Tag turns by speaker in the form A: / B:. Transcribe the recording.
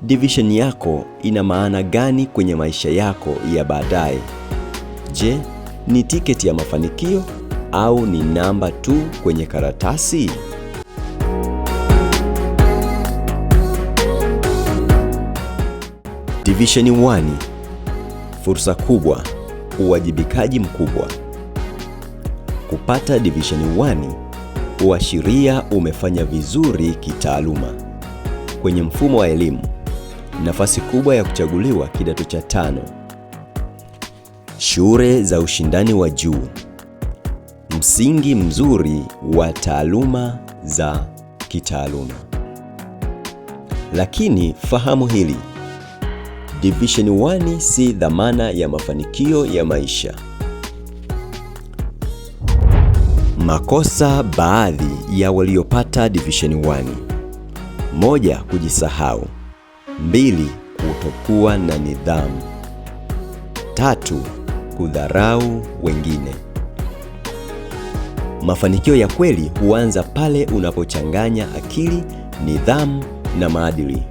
A: Division yako ina maana gani kwenye maisha yako ya baadaye? Je, ni tiketi ya mafanikio au ni namba tu kwenye karatasi? Division 1: fursa kubwa, uwajibikaji mkubwa. Kupata Division 1 huashiria umefanya vizuri kitaaluma. Kwenye mfumo wa elimu, nafasi kubwa ya kuchaguliwa kidato cha 5. Shule za ushindani wa juu, msingi mzuri wa taaluma za kitaaluma. Lakini fahamu hili: Division 1 si dhamana ya mafanikio ya maisha. Makosa baadhi ya waliopata Division 1: 1. Kujisahau. 2. Kutokuwa na nidhamu. 3. Kudharau wengine. Mafanikio ya kweli huanza pale unapochanganya akili, nidhamu na maadili.